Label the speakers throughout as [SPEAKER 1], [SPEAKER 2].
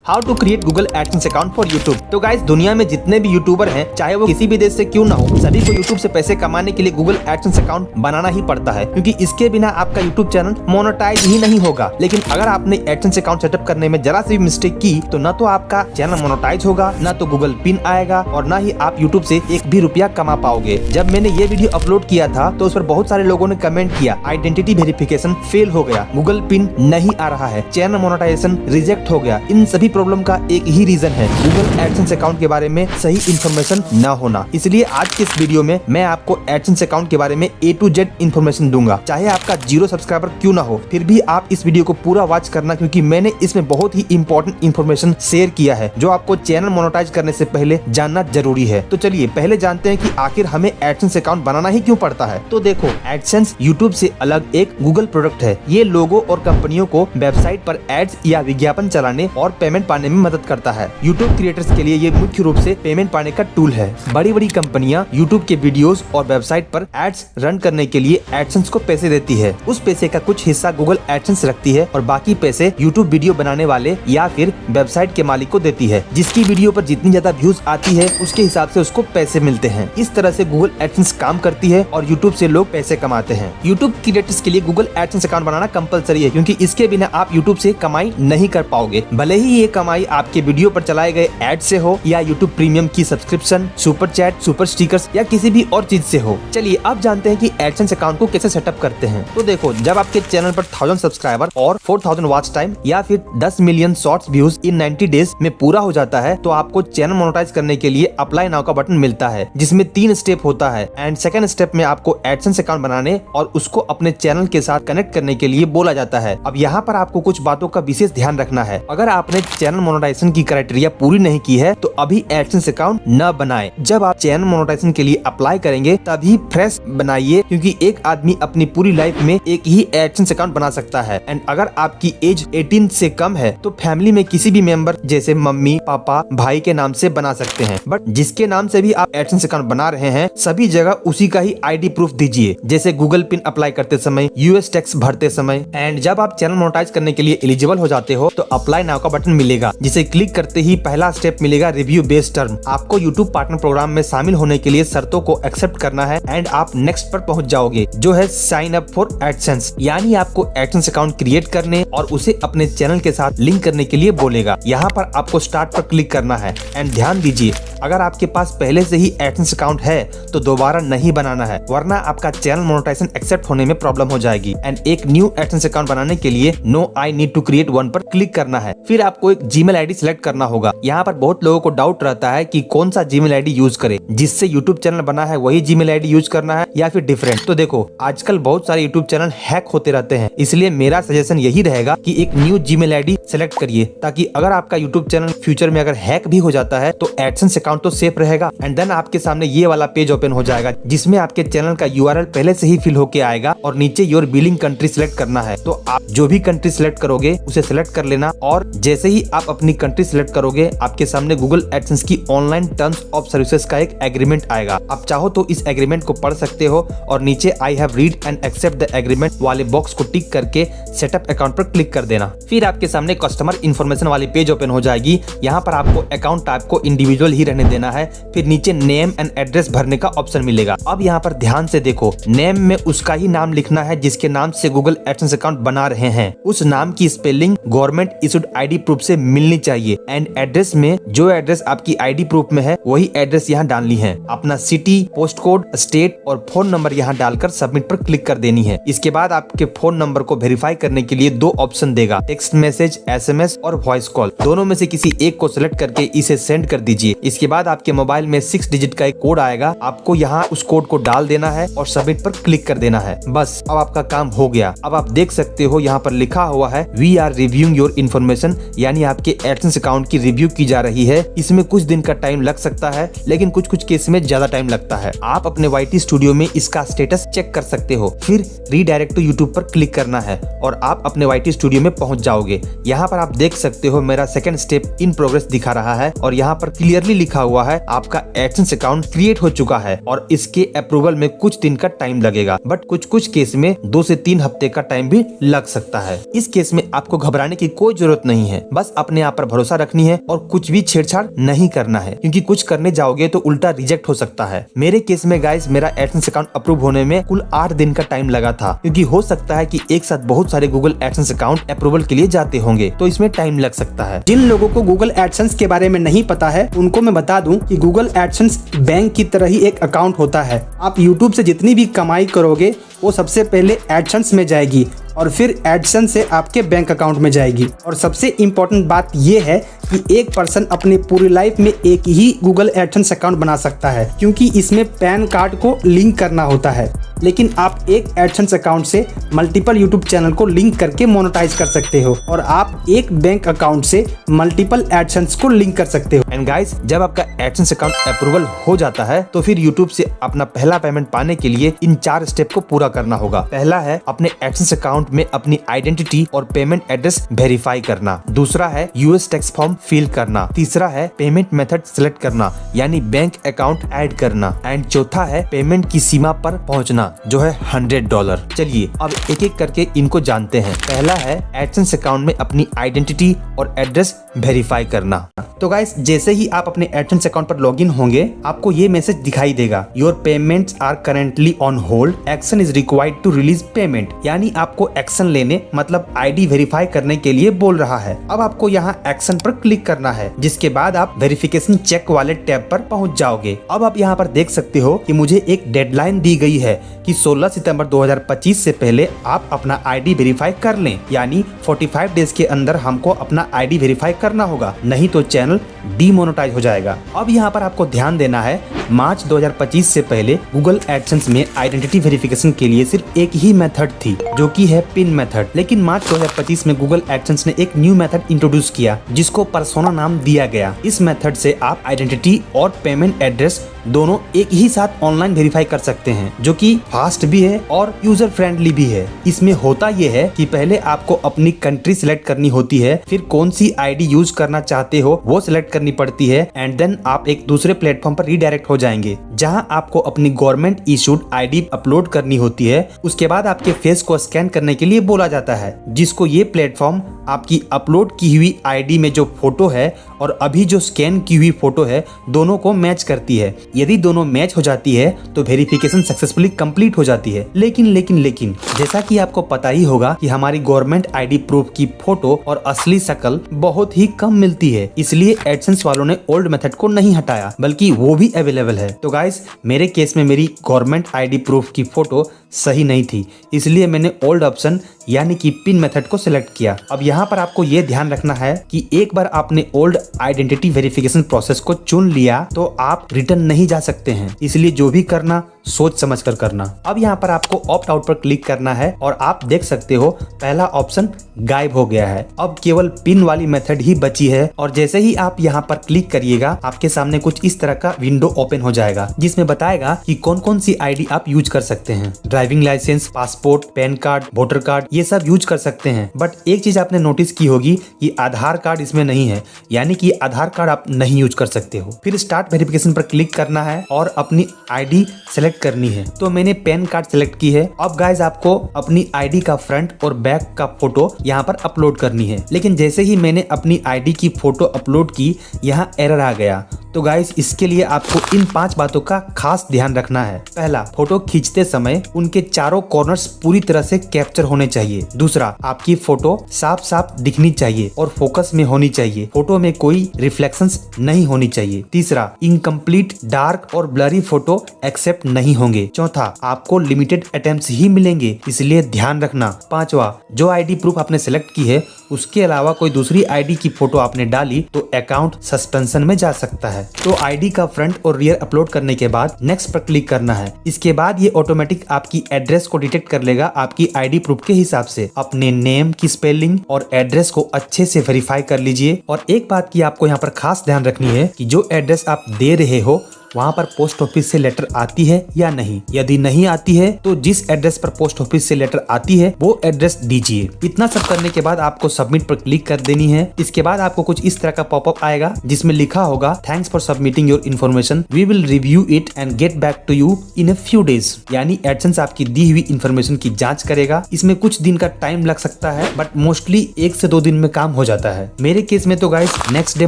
[SPEAKER 1] How to create Google AdSense account for YouTube. तो guys, दुनिया में जितने भी यूट्यूबर हैं, चाहे वो किसी भी देश से क्यों ना हो, सभी को यूट्यूब से पैसे कमाने के लिए गूगल एडसेंस अकाउंट बनाना ही पड़ता है, क्योंकि इसके बिना आपका यूट्यूब चैनल मोनेटाइज ही नहीं होगा। लेकिन अगर आपने एडसेंस अकाउंट सेटअप करने में जरा सी भी मिस्टेक की तो न तो आपका चैनल मोनेटाइज होगा, न तो गूगल पिन आएगा और न ही आप यूट्यूब से एक भी रुपया कमा पाओगे। जब मैंने ये वीडियो अपलोड किया था तो उस पर बहुत सारे लोगों ने कमेंट किया, आइडेंटिटी वेरिफिकेशन फेल हो गया, गूगल पिन नहीं आ रहा है, चैनल मोनेटाइजेशन रिजेक्ट हो गया। इन सभी प्रॉब्लम का एक ही रीजन है, गूगल एडसेंस अकाउंट के बारे में सही इन्फॉर्मेशन न होना। इसलिए आज के इस वीडियो में मैं आपको एडसेंस अकाउंट के बारे में A to Z इन्फॉर्मेशन दूंगा। चाहे आपका 0 सब्सक्राइबर क्यों ना हो, फिर भी आप इस वीडियो को पूरा वॉच करना, क्योंकि मैंने इसमें बहुत ही इंपॉर्टेंट इन्फॉर्मेशन शेयर किया है जो आपको चैनल मोनेटाइज करने से पहले जानना जरूरी है। तो चलिए पहले जानते हैं कि आखिर हमें एडसेंस अकाउंट बनाना ही क्यों पड़ता है। तो देखो, एडसेंस यूट्यूब से अलग एक गूगल प्रोडक्ट है। ये लोगों और कंपनियों को वेबसाइट पर एड्स या विज्ञापन चलाने और पेमेंट पाने में मदद करता है। यूट्यूब क्रिएटर्स के लिए ये मुख्य रूप से पेमेंट पाने का टूल है। बड़ी बड़ी कंपनियां यूट्यूब के वीडियोस और वेबसाइट पर एड्स रन करने के लिए एडसेंस को पैसे देती है। उस पैसे का कुछ हिस्सा गूगल एडसेंस रखती है और बाकी पैसे यूट्यूब वीडियो बनाने वाले या फिर वेबसाइट के मालिक को देती है। जिसकी वीडियो पर जितनी ज्यादा व्यूज आती है उसके हिसाब से उसको पैसे मिलते हैं। इस तरह से गूगल एडसेंस काम करती है और यूट्यूब से लोग पैसे कमाते हैं। यूट्यूब क्रिएटर्स के लिए गूगल एडसेंस अकाउंट बनाना कंपलसरी है, क्योंकि इसके बिना आप यूट्यूब से कमाई नहीं कर पाओगे। भले ही ये कमाई आपके वीडियो पर चलाए गए एड से हो या यूट्यूब प्रीमियम की subscription, super chat, super stickers या किसी भी और चीज से हो। चलिए अब जानते हैं कि एडसेंस अकाउंट को कैसे सेटअप करते हैं। तो देखो, जब आपके चैनल पर 1000 सब्सक्राइबर और 4000 वॉच टाइम या फिर 10 million shorts views in 90 days में पूरा हो जाता है, तो आपको चैनल मोनेटाइज करने के लिए अप्लाई नाउ का बटन मिलता है, जिसमें 3 स्टेप होता है। एंड सेकंड स्टेप में आपको एडसेंस अकाउंट बनाने और उसको अपने चैनल के साथ कनेक्ट करने के लिए बोला जाता है। अब यहाँ पर आपको कुछ बातों का विशेष ध्यान रखना है। अगर आपने चैनल मोनेटाइजेशन की क्राइटेरिया पूरी नहीं की है तो अभी एडसेंस अकाउंट न बनाएं। जब आप चैनल मोनेटाइजेशन के लिए अप्लाई करेंगे तभी फ्रेश बनाइए, क्योंकि एक आदमी अपनी पूरी लाइफ में एक ही एडसेंस अकाउंट बना सकता है। एंड अगर आपकी एज 18 से कम है तो फैमिली में किसी भी मेंबर जैसे मम्मी, पापा, भाई के नाम से बना सकते हैं। बट जिसके नाम से भी आप एडसेंस अकाउंट बना रहे हैं, सभी जगह उसी का ही आईडी प्रूफ दीजिए, जैसे गूगल पिन अप्लाई करते समय, यूएस टैक्स भरते समय। एंड जब आप चैनल मोनेटाइज करने के लिए एलिजिबल हो जाते हो तो अप्लाई नाउ का बटन मिलेगा, जिसे क्लिक करते ही पहला स्टेप मिलेगा रिव्यू बेस्ड टर्म। आपको यूट्यूब पार्टनर प्रोग्राम में शामिल होने के लिए शर्तों को एक्सेप्ट करना है एंड आप नेक्स्ट पर पहुंच जाओगे, जो है साइन अप फॉर एडसेंस। यानी आपको एडसेंस अकाउंट क्रिएट करने और उसे अपने चैनल के साथ लिंक करने के लिए बोलेगा। यहाँ पर आपको स्टार्ट पर क्लिक करना है। एंड ध्यान दीजिए, अगर आपके पास पहले से ही एडसेंस अकाउंट है तो दोबारा नहीं बनाना है, वरना आपका चैनल मोनेटाइजेशन एक्सेप्ट होने में प्रॉब्लम हो जाएगी। एंड एक न्यू एडसेंस अकाउंट बनाने के लिए no I need to create one पर क्लिक करना है। फिर आपको एक जीमेल आईडी सिलेक्ट करना होगा। यहाँ पर बहुत लोगों को डाउट रहता है कि कौन सा जीमेल आईडी यूज करें, जिससे यूट्यूब चैनल बना है वही जीमेल आईडी यूज करना है या फिर डिफरेंट। तो देखो, आजकल बहुत सारे यूट्यूब चैनल हैक होते रहते हैं, इसलिए मेरा सजेशन यही रहेगा कि एक न्यू जीमेल आईडी सेलेक्ट करिए, ताकि अगर आपका यूट्यूब चैनल फ्यूचर में अगर हैक भी हो जाता है तो एडसेंस अकाउंट तो सेफ रहेगा। एंड देन आपके सामने ये वाला पेज ओपन हो जाएगा, जिसमें आपके चैनल का URL पहले से ही फिल होके आएगा और नीचे योर बिलिंग कंट्री सिलेक्ट करना है। तो आप जो भी कंट्री सिलेक्ट करोगे उसे सिलेक्ट कर लेना, और जैसे ही आप अपनी कंट्री सिलेक्ट करोगे आपके सामने गूगल एडसेंस की ऑनलाइन टर्म्स ऑफ सर्विसेज का एक एग्रीमेंट आएगा। आप चाहो तो इस एग्रीमेंट को पढ़ सकते हो और नीचे I have read and accept the agreement वाले बॉक्स को टिक करके सेटअप अकाउंट पर क्लिक कर देना। फिर आपके सामने कस्टमर इन्फॉर्मेशन वाली पेज ओपन हो जाएगी। यहाँ पर आपको अकाउंट टाइप को इंडिविजुअल ही रहने देना है। फिर नीचे नेम एंड एड्रेस भरने का ऑप्शन मिलेगा। अब यहाँ पर ध्यान से देखो, नेम में उसका ही नाम लिखना है जिसके नाम से गूगल एडसेंस अकाउंट बना रहे हैं। उस नाम की spelling government issued ID proof से मिलनी चाहिए। एंड एड्रेस में जो एड्रेस आपकी आईडी प्रूफ में है वही एड्रेस यहाँ डालनी है। अपना सिटी, पोस्ट कोड, स्टेट और फोन नंबर यहाँ डालकर सबमिट पर क्लिक कर देनी है। इसके बाद आपके फोन नंबर को वेरीफाई करने के लिए 2 ऑप्शन देगा, टेक्स्ट मैसेज, SMS और वॉइस कॉल। दोनों में से किसी एक को सिलेक्ट करके इसे सेंड कर दीजिए। इसके बाद आपके मोबाइल में 6 डिजिट का एक कोड आएगा, आपको यहाँ उस कोड को डाल देना है और सबमिट पर क्लिक कर देना है। बस अब आपका काम हो गया। अब आप देख सकते हो यहाँ पर लिखा हुआ है we are reviewing your information, यानी आपके एडसेंस अकाउंट की रिव्यू की जा रही है। इसमें कुछ दिन का टाइम लग सकता है, लेकिन कुछ केस में ज्यादा टाइम लगता है। आप अपने YT स्टूडियो में इसका स्टेटस चेक कर सकते हो। फिर रीडायरेक्ट टू यूट्यूब पर क्लिक करना है और आप अपने YT स्टूडियो में पहुंच जाओगे। यहाँ पर आप देख सकते हो मेरा सेकंड स्टेप इन प्रोग्रेस दिखा रहा है और यहाँ पर क्लियरली लिखा लिखा हुआ है आपका एडसेंस अकाउंट क्रिएट हो चुका है और इसके अप्रूवल में कुछ दिन का टाइम लगेगा, बट कुछ केस में 2 से 3 हफ्ते का टाइम भी लग सकता है। इस केस में आपको घबराने की कोई जरूरत नहीं है, बस अपने आप पर भरोसा रखनी है और कुछ भी छेड़छाड़ नहीं करना है, क्योंकि कुछ करने जाओगे तो उल्टा रिजेक्ट हो सकता है। मेरे केस में गाइस मेरा एडसेंस अकाउंट अप्रूव होने में कुल 8 दिन का टाइम लगा था, क्योंकि हो सकता है कि एक साथ बहुत सारे गूगल एडसेंस अकाउंट अप्रूवल के लिए जाते होंगे, तो इसमें टाइम लग सकता है।
[SPEAKER 2] जिन लोगों को गूगल एडसेंस के बारे में नहीं पता है उनको मैं बता दूं कि गूगल एडसेंस बैंक की तरह ही एक अकाउंट होता है। आप यूट्यूब से जितनी भी कमाई करोगे वो सबसे पहले एडसेंस में जाएगी और फिर एडसेंस से आपके बैंक अकाउंट में जाएगी। और सबसे इम्पोर्टेंट बात यह है कि एक पर्सन अपनी पूरी लाइफ में एक ही गूगल एडसेंस अकाउंट बना सकता है, क्योंकि इसमें पैन कार्ड को लिंक करना होता है। लेकिन आप एक एडसेंस अकाउंट से मल्टीपल यूट्यूब चैनल को लिंक करके मोनेटाइज कर सकते हो और आप एक बैंक अकाउंट से मल्टीपल एडसेंस को लिंक कर सकते हो।
[SPEAKER 1] एंड गाइस, जब आपका एडसेंस अकाउंट अप्रूवल हो जाता है तो फिर यूट्यूब से अपना पहला पेमेंट पाने के लिए इन 4 स्टेप को पूरा करना होगा। पहला है अपने एडसेंस अकाउंट में अपनी आइडेंटिटी और पेमेंट एड्रेस वेरीफाई करना। दूसरा है यूएस टैक्स फॉर्म फिल करना। तीसरा है पेमेंट मेथड सिलेक्ट करना, यानी बैंक अकाउंट ऐड करना। एंड चौथा है पेमेंट की सीमा पर पहुंचना, जो है $100। चलिए अब एक एक करके इनको जानते हैं। पहला है एडसेंस अकाउंट में अपनी आइडेंटिटी और एड्रेस वेरीफाई करना।
[SPEAKER 2] तो गाइस, जैसे ही आप अपने एडसेंस अकाउंट पर लॉगिन होंगे आपको ये मैसेज दिखाई देगा, your payments are currently on hold, action is required to release payment. यानी आपको एक्शन लेने मतलब आईडी वेरीफाई करने के लिए बोल रहा है। अब आपको यहाँ एक्शन पर क्लिक करना है, जिसके बाद आप वेरिफिकेशन चेक वाले टैब पर पहुंच जाओगे। अब आप यहाँ पर देख सकते हो कि मुझे एक डेडलाइन दी गई है कि 16 सितंबर 2025 से पहले आप अपना आईडी वेरीफाई कर लें, यानी 45 डेज के अंदर हमको अपना आईडी वेरीफाई करना होगा, नहीं तो चैनल डीमोनेटाइज हो जाएगा। अब यहाँ पर आपको ध्यान देना है, मार्च 2025 से पहले गूगल एडसेंस में आइडेंटिटी वेरिफिकेशन के लिए सिर्फ एक ही मेथड थी, जो कि है पिन मेथड। लेकिन मार्च 2025 में गूगल एडसेंस ने एक न्यू मेथड इंट्रोड्यूस किया, जिसको पर्सोना नाम दिया गया। इस मेथड से आप आइडेंटिटी और पेमेंट एड्रेस दोनों एक ही साथ ऑनलाइन वेरीफाई कर सकते हैं, जो कि फास्ट भी है और यूजर फ्रेंडली भी है। इसमें होता यह है कि पहले आपको अपनी कंट्री सिलेक्ट करनी होती है, फिर कौन सी आईडी यूज करना चाहते हो वो सिलेक्ट करनी पड़ती है, एंड देन आप एक दूसरे प्लेटफॉर्म पर रीडायरेक्ट हो जाएंगे, जहां आपको अपनी गवर्नमेंट इशूड आईडी अपलोड करनी होती है। उसके बाद आपके फेस को स्कैन करने के लिए बोला जाता है, जिसको ये प्लेटफॉर्म आपकी अपलोड की हुई आईडी में जो फोटो है और अभी जो स्कैन की हुई फोटो है दोनों को मैच करती है। यदि दोनों मैच हो जाती है तो वेरिफिकेशन सक्सेसफुली कंप्लीट हो जाती है। लेकिन जैसा कि आपको पता ही होगा कि हमारी गवर्नमेंट आईडी प्रूफ की फोटो और असली शक्ल बहुत ही कम मिलती है, इसलिए एडसेंस वालों ने ओल्ड मेथड को नहीं हटाया, बल्कि वो भी अवेलेबल है। तो गाइस, मेरे केस में मेरी गवर्नमेंट आईडी प्रूफ की फोटो सही नहीं थी, इसलिए मैंने ओल्ड ऑप्शन यानी कि पिन मेथड को सिलेक्ट किया। अब यहाँ पर आपको ये ध्यान रखना है कि एक बार आपने ओल्ड आइडेंटिटी वेरिफिकेशन प्रोसेस को चुन लिया तो आप रिटर्न नहीं जा सकते हैं, इसलिए जो भी करना सोच समझ कर करना। अब यहाँ पर आपको ऑप्ट आउट पर क्लिक करना है और आप देख सकते हो पहला ऑप्शन गायब हो गया है। अब केवल पिन वाली मेथड ही बची है और जैसे ही आप यहाँ पर क्लिक करिएगा आपके सामने कुछ इस तरह का विंडो ओपन हो जाएगा, जिसमें बताएगा कि कौन कौन सी आईडी आप यूज कर सकते हैं। Driving licence, passport, PAN card, voter card, ये सब यूज कर सकते हैं। बट एक चीज आपने नोटिस की होगी कि आधार कार्ड इसमें नहीं है, यानी कि आधार कार्ड आप नहीं यूज कर सकते हो। फिर स्टार्ट वेरिफिकेशन पर क्लिक करना है और अपनी आईडी सेलेक्ट करनी है। तो मैंने पैन कार्ड सेलेक्ट की है। अब गाइज आपको अपनी आईडी का फ्रंट और बैक का फोटो यहाँ पर अपलोड करनी है। लेकिन जैसे ही मैंने अपनी आईडी की फोटो अपलोड की, यहाँ एरर आ गया। तो गाइस, इसके लिए आपको इन 5 बातों का खास ध्यान रखना है। पहला, फोटो खींचते समय उनके चारों कॉर्नर्स पूरी तरह से कैप्चर होने चाहिए। दूसरा, आपकी फोटो साफ साफ दिखनी चाहिए और फोकस में होनी चाहिए। फोटो में कोई रिफ्लेक्शंस नहीं होनी चाहिए। तीसरा, इनकम्प्लीट, डार्क और ब्लरी फोटो एक्सेप्ट नहीं होंगे। चौथा, आपको लिमिटेड अटेम्प्ट्स ही मिलेंगे, इसलिए ध्यान रखना। पांचवा, जो आईडी प्रूफ आपने सेलेक्ट की है उसके अलावा कोई दूसरी आईडी की फोटो आपने डाली तो अकाउंट सस्पेंशन में जा सकता है। तो आईडी का फ्रंट और रियर अपलोड करने के बाद नेक्स्ट पर क्लिक करना है। इसके बाद ये ऑटोमेटिक आपकी एड्रेस को डिटेक्ट कर लेगा आपकी आईडी प्रूफ के हिसाब से। अपने नेम की स्पेलिंग और एड्रेस को अच्छे से वेरीफाई कर लीजिए। और एक बात की आपको यहाँ पर खास ध्यान रखनी है कि जो एड्रेस आप दे रहे हो वहाँ पर पोस्ट ऑफिस से लेटर आती है या नहीं। यदि नहीं आती है तो जिस एड्रेस पर पोस्ट ऑफिस से लेटर आती है वो एड्रेस दीजिए। इतना सब करने के बाद आपको सबमिट पर क्लिक कर देनी है। इसके बाद आपको कुछ इस तरह का पॉपअप आएगा जिसमें लिखा होगा thanks for submitting your information, we will review it and get back to you in a few days. यानी एडसेंस आपकी दी हुई इन्फॉर्मेशन की जांच करेगा। इसमें कुछ दिन का टाइम लग सकता है बट मोस्टली 1 से 2 दिन में काम हो जाता है। मेरे केस में तो गाइस नेक्स्ट डे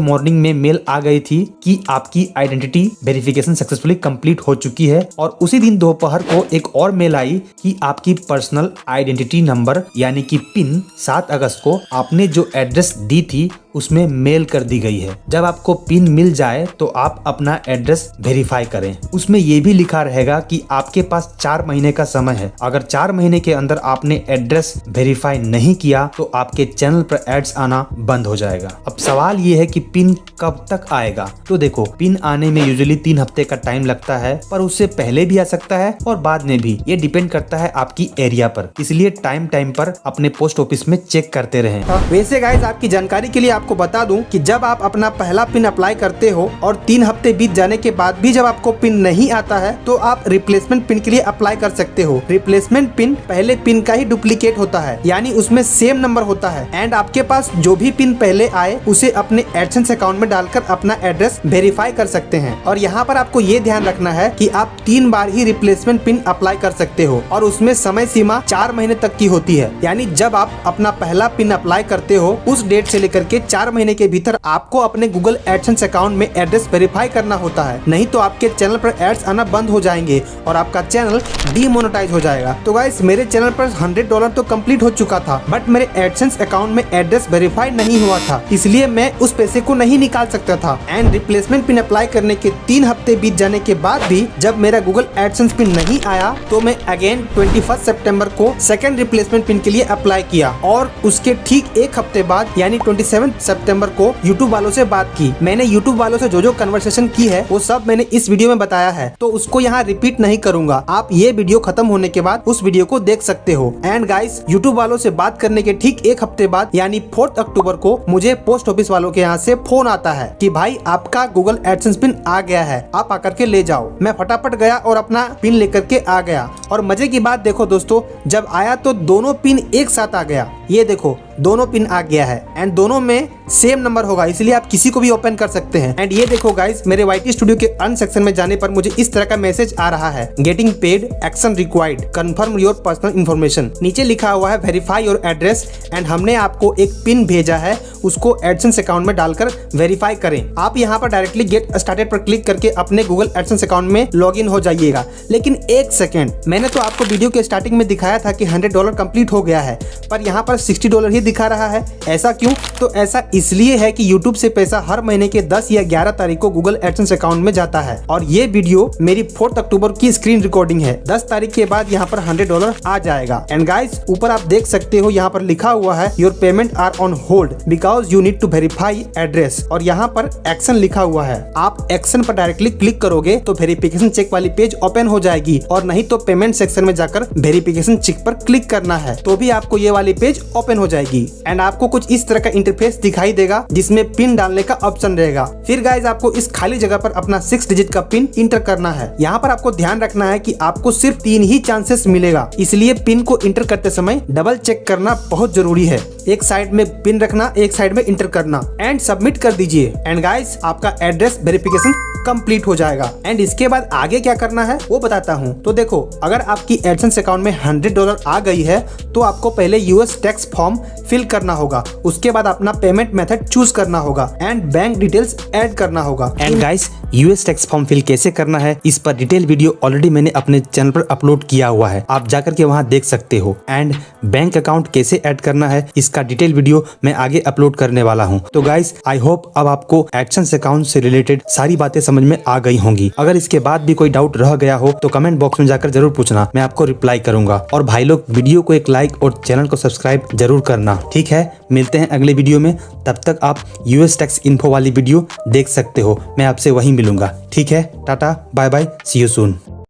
[SPEAKER 2] मॉर्निंग में मेल आ गई थी कि आपकी आइडेंटिटी वेरिफिकेशन सक्सेसफुली कंप्लीट हो चुकी है, और उसी दिन दोपहर को एक और मेल आई कि आपकी पर्सनल आइडेंटिटी नंबर यानी कि पिन 7 अगस्त को आपने जो एड्रेस दी थी उसमें मेल कर दी गई है। जब आपको पिन मिल जाए तो आप अपना एड्रेस वेरीफाई करें। उसमें ये भी लिखा रहेगा कि आपके पास 4 महीने का समय है। अगर 4 महीने के अंदर आपने एड्रेस वेरीफाई नहीं किया तो आपके चैनल पर एड्स आना बंद हो जाएगा। अब सवाल ये है कि पिन कब तक आएगा। तो देखो, पिन आने में यूजुअली 3 हफ्ते का टाइम लगता है, पर उससे पहले भी आ सकता है और बाद में भी। ये डिपेंड करता है आपकी एरिया पर, इसलिए टाइम पर अपने पोस्ट ऑफिस में चेक करते रहें।
[SPEAKER 3] वैसे गाइस आपकी जानकारी के लिए आपको बता दूं कि जब आप अपना पहला पिन अप्लाई करते हो और 3 हफ्ते बीत जाने के बाद भी जब आपको पिन नहीं आता है तो आप रिप्लेसमेंट पिन के लिए अप्लाई कर सकते हो। रिप्लेसमेंट पिन पहले पिन का ही डुप्लीकेट होता है, यानी उसमें सेम नंबर होता है, एंड आपके पास जो भी पिन पहले आए उसे अपने एडसेंस अकाउंट में डालकर अपना एड्रेस वेरीफाई कर सकते हैं। और यहाँ पर आपको ये ध्यान रखना है कि आप 3 बार ही रिप्लेसमेंट पिन अप्लाई कर सकते हो और उसमें समय सीमा 4 महीने तक की होती है। यानी जब आप अपना पहला पिन अप्लाई करते हो उस डेट से लेकर के 4 महीने के भीतर आपको अपने गूगल एडसेंस अकाउंट में एड्रेस वेरीफाई करना होता है, नहीं तो आपके चैनल पर एड्स आना बंद हो जाएंगे और आपका चैनल डीमोनेटाइज हो जाएगा। तो गाइस मेरे चैनल पर $100 तो कंप्लीट हो चुका था, बट मेरे एडसेंस अकाउंट में एड्रेस वेरीफाई नहीं हुआ था, इसलिए मैं उस पैसे को नहीं निकाल सकता था। एंड रिप्लेसमेंट पिन अप्लाई करने के 3 हफ्ते बीत जाने के बाद भी जब मेरा गूगल एडसेंस पिन नहीं आया तो मैं अगेन 21 सितंबर को सेकंड रिप्लेसमेंट पिन के लिए अप्लाई किया, और उसके ठीक 1 हफ्ते बाद यानी 27 सितंबर को यूट्यूब वालों से बात की। मैंने यूट्यूब वालों से जो कन्वर्सेशन की है वो सब मैंने इस वीडियो में बताया है, तो उसको यहाँ रिपीट नहीं करूंगा। आप ये वीडियो खत्म होने के बाद उस वीडियो को देख सकते हो। एंड गाइस यूट्यूब वालों से बात करने के ठीक 1 हफ्ते बाद यानी 4 अक्टूबर को मुझे पोस्ट ऑफिस वालों के यहाँ से फोन आता है कि भाई आपका गूगल एडसेंस पिन आ गया है, आप आकर के ले जाओ। मैं फटाफट गया और अपना पिन लेकर के आ गया, और मजे की बात देखो दोस्तों, जब आया तो दोनों पिन एक साथ आ गया। ये देखो दोनों पिन आ गया है एंड दोनों में सेम नंबर होगा, इसलिए आप किसी को भी ओपन कर सकते हैं। एंड ये देखो गाइस, मेरे YT स्टूडियो के अर्न सेक्शन में जाने पर मुझे इस तरह का मैसेज आ रहा है, getting paid, action required, confirm your personal information. नीचे लिखा हुआ है वेरीफाई योर एड्रेस, एंड हमने आपको एक पिन भेजा है, उसको एडसेंस अकाउंट में डालकर वेरीफाई करें। आप यहाँ पर डायरेक्टली गेट स्टार्टेड पर क्लिक करके अपने गूगल एडसेंस अकाउंट में लॉग इन हो जाइएगा। लेकिन 1 सेकेंड, मैंने तो आपको वीडियो के स्टार्टिंग में दिखाया था कि $100 कंप्लीट हो गया है, पर यहाँ पर $60 ही दिखा रहा है। ऐसा क्यों? तो ऐसा इसलिए है कि YouTube से पैसा हर महीने के 10 या 11 तारीख को गूगल एडसेंस अकाउंट में जाता है, और ये वीडियो मेरी 4 अक्टूबर की स्क्रीन रिकॉर्डिंग है। 10 तारीख के बाद यहाँ पर $100 आ जाएगा। एंड गाइस ऊपर आप देख सकते हो यहाँ पर लिखा हुआ है your payment are on hold because you need to verify address, और यहाँ पर एक्शन लिखा हुआ है। आप एक्शन पर डायरेक्टली क्लिक करोगे तो वेरिफिकेशन चेक वाली पेज ओपन हो जाएगी, और नहीं तो पेमेंट सेक्शन में जाकर वेरिफिकेशन चेक पर क्लिक करना है, तो भी आपको ये वाली पेज ओपन हो जाएगी। एंड आपको कुछ इस तरह का इंटरफेस दिखाई देगा जिसमें पिन डालने का ऑप्शन रहेगा। फिर गाइज आपको इस खाली जगह पर अपना 6 डिजिट का पिन इंटर करना है। यहाँ पर आपको ध्यान रखना है कि आपको सिर्फ 3 ही चांसेस मिलेगा, इसलिए पिन को इंटर करते समय डबल चेक करना बहुत जरूरी है। एक साइड में पिन रखना, एक साइड में इंटर करना, एंड सबमिट कर दीजिए। एंड गाइज आपका एड्रेस वेरिफिकेशन कंप्लीट हो जाएगा। एंड इसके बाद आगे क्या करना है वो बताता हूँ। तो देखो, अगर आपकी एडसेंस अकाउंट में $100 आ गई है तो आपको पहले US टैक्स फॉर्म फिल करना होगा, उसके बाद अपना पेमेंट मेथड चूज करना होगा एंड बैंक डिटेल्स ऐड करना होगा।
[SPEAKER 2] And guys US tax form fill कैसे करना है इस पर डिटेल वीडियो ऑलरेडी मैंने अपने चैनल पर अपलोड किया हुआ है, आप जाकर के वहां देख सकते हो। एंड बैंक अकाउंट कैसे ऐड करना है इसका डिटेल वीडियो मैं आगे अपलोड करने वाला हूं। तो गाइस आई होप अब आपको एडसेंस अकाउंट से रिलेटेड सारी बातें समझ में आ गई होंगी। अगर इसके बाद भी कोई डाउट रह गया हो तो कमेंट बॉक्स में जाकर जरूर पूछना, मैं आपको रिप्लाई करूंगा। और भाई लोग वीडियो को एक लाइक और चैनल को सब्सक्राइब जरूर करना, ठीक है? मिलते हैं अगले वीडियो में, तब तक आप US टैक्स इन्फो वाली वीडियो देख सकते हो, मैं आपसे वहीं मिलूंगा, ठीक है? Tata bye bye, see you soon.